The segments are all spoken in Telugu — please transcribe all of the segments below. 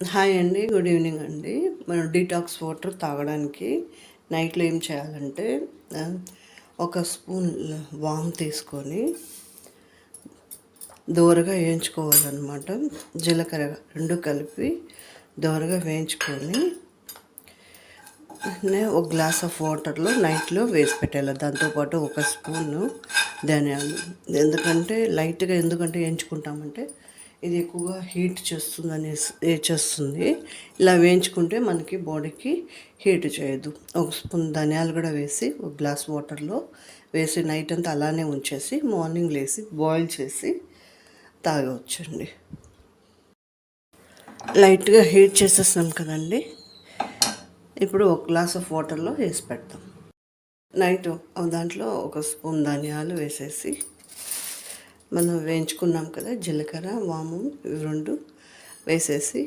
హాయ్ అండి, గుడ్ ఈవినింగ్ అండి. మనం డీటాక్స్ వాటర్ తాగడానికి నైట్లో ఏం చేయాలంటే ఒక స్పూన్ వామ్ తీసుకొని దోరగా వేయించుకోవాలన్నమాట. జీలకర్ర రెండు కలిపి దోరగా వేయించుకొని ఒక గ్లాస్ ఆఫ్ వాటర్లో నైట్లో వేసి పెట్టాలి. దాంతోపాటు ఒక స్పూను ధనియాలు. ఎందుకంటే వేయించుకుంటామంటే ఇది ఎక్కువగా హీట్ చేస్తుంది. ఇలా వేయించుకుంటే మనకి బాడీకి హీట్ చేయదు. ఒక స్పూన్ ధనియాలు కూడా వేసి ఒక గ్లాస్ వాటర్లో వేసి నైట్ అంతా అలానే ఉంచేసి మార్నింగ్ లేసి బాయిల్ చేసి తాగవచ్చండి. లైట్గా హీట్ చేసేస్తాం కదండి. ఇప్పుడు ఒక గ్లాస్ ఆఫ్ వాటర్లో వేసి పెడతాం. నైట్ దాంట్లో ఒక స్పూన్ ధనియాలు వేసేసి మనం వేయించుకున్నాం కదా, జీలకర్ర వాము ఇవి రెండు వేసేసి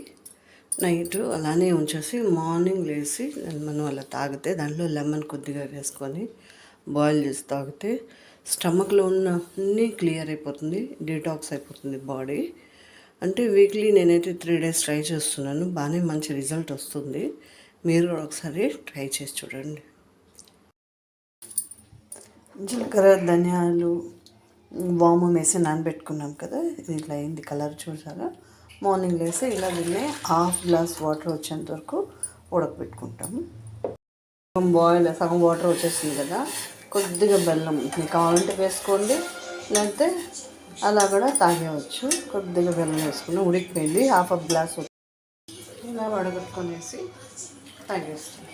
నైట్ అలానే ఉంచేసి మార్నింగ్ లేచి మనం అలా తాగితే దాంట్లో లెమన్ కొద్దిగా వేసుకొని బాయిల్ చేసి తాగితే స్టమక్లో ఉన్న అన్నీ క్లియర్ అయిపోతుంది, డీటాక్స్ అయిపోతుంది బాడీ. అంటే వీక్లీ నేనైతే 3 days ట్రై చేస్తున్నాను. బాగానే మంచి రిజల్ట్ వస్తుంది. మీరు ఒకసారి ట్రై చేసి చూడండి. జీలకర్ర ధనియాలు వాము వేసి నానబెట్టుకున్నాం కదా, ఇది ఇట్లా అయింది కలర్ చూసారా. మార్నింగ్ వేసి ఇలా దీన్ని హాఫ్ గ్లాస్ వాటర్ వచ్చేంత వరకు ఉడకబెట్టుకుంటాము. సగం వాటర్ వచ్చేసింది కదా, కొద్దిగా బెల్లం మీకు కావాలంటే వేసుకోండి, లేకపోతే అలా కూడా తాగేయవచ్చు. కొద్దిగా బెల్లం వేసుకుని ఉడికిపోయింది, హాఫ్ గ్లాస్ ఇలా వడగట్టుకొనేసి తాగేస్తాం.